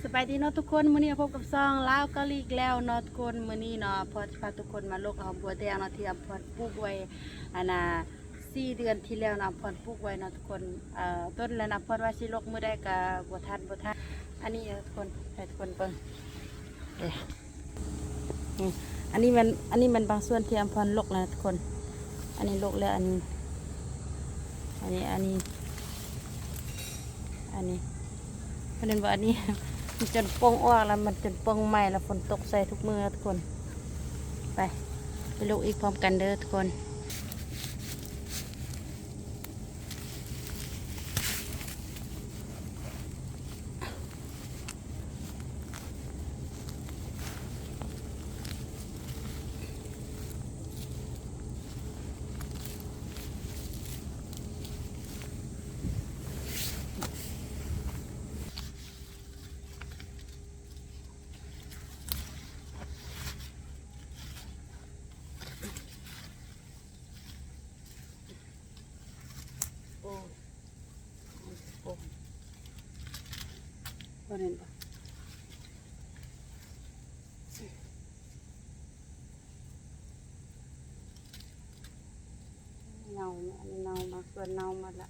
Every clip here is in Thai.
สบายดีเนาะทุกคนมื้อนี้พบกับซองลาวเกาหลีอีกแล้วเนาะทุกคนมื้อนี้เนาะพอพาทุกคนมาลกเอาบัวแดงเนาะที่อำเภอปลูกไว้อันน่ะ4 เดือนที่แล้วนะอำเภอปลูกไว้เนาะทุกคนต้นแล้วนะเพราะว่าสิลกมื้อใดก็บ่ทันอันนี้ทุกคนให้ทุกคนเบิ่งเด้นี่อันนี้มันบางส่วนที่อำเภอลกแล้วนะทุกคนอันนี้ลกแล้วอันนี้เพราะนั้นว่าอันนี้ มันจนปงออกแล้วมันจนปงใหม่แล้วฝนตกใส่ทุกมือทุกคนไปลูกอีกพร้อมกันเด้อทุกคนโอ้โอ้บ่เห็นปะเน่าอันนี้เน่ามาส่วนเน่ามาละ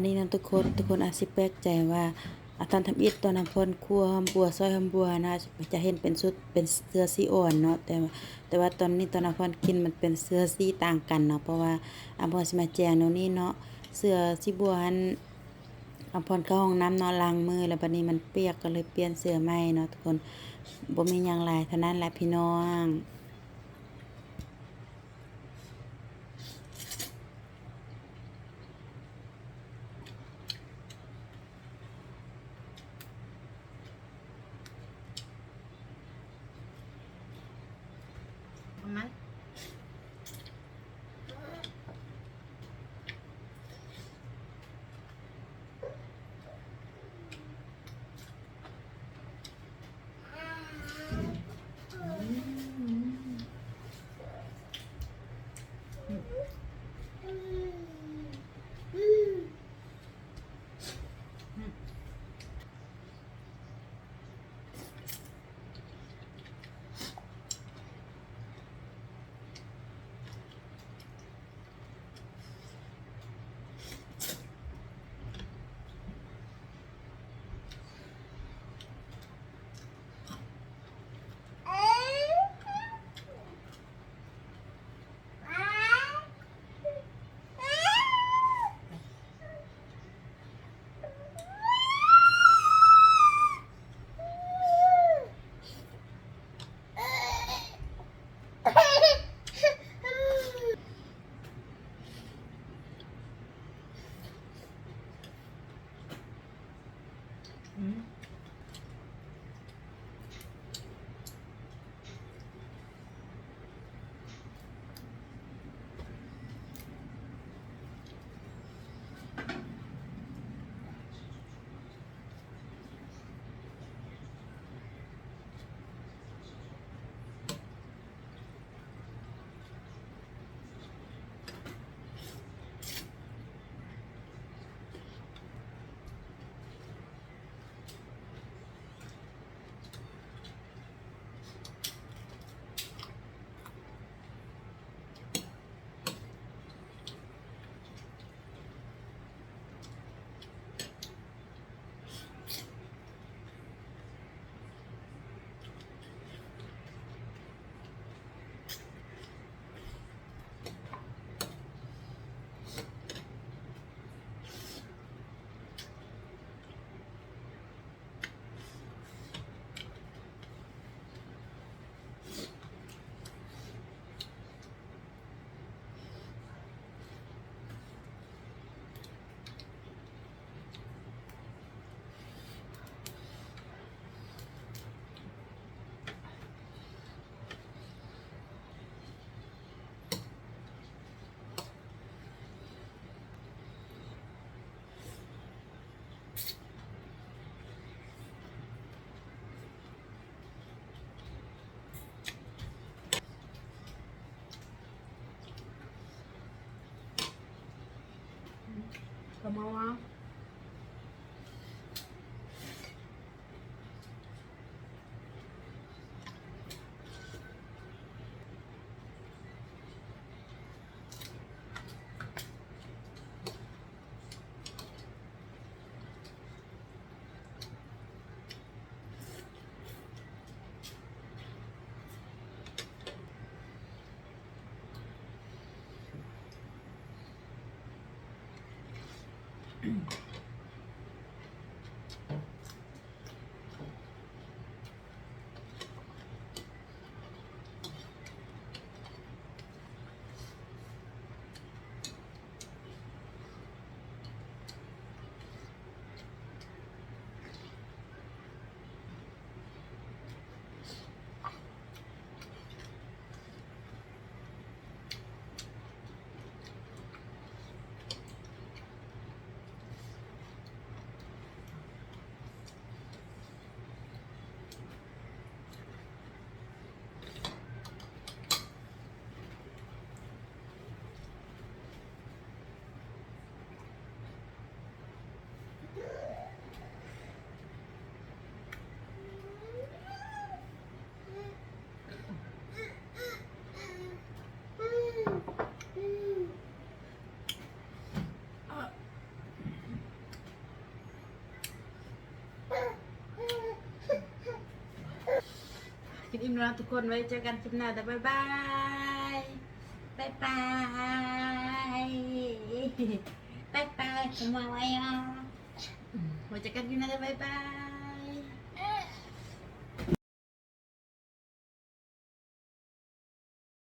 นนี้นะทุกคนอาจสิแปลกใจว่าตอนทำอิฐตอนน้ำพ่นครัวหอมบัวซอยหอมบัวนะจะเห็นเป็นชุดเป็นเสื้อสีอ่อนเนาะแต่ว่าตอนนี้ตอนน้ำพ่นกินมันเป็นเสื้อสีต่างกันเนาะเพราะว่าอัมพรสิมาแจงโน่นนี่เนาะเสื้อสีบัวหันอัมพรเข้าห้องน้ำเนาะล้างมือแล้วบัดนี้มันเปียกก็เลยเปลี่ยนเสื้อใหม่เนาะทุกคนบ่มีหยังหลายเท่านั้นแหละพี่น้องไหมก็มาว่า นี้นะทุกคนไว้เจอกันคลิปหน้าแต่บ๊ายบายบ๊ายบายบ๊ายบายขโมยอ่ะไว้เจอกันคลิปหน้าแต่บ๊ายบาย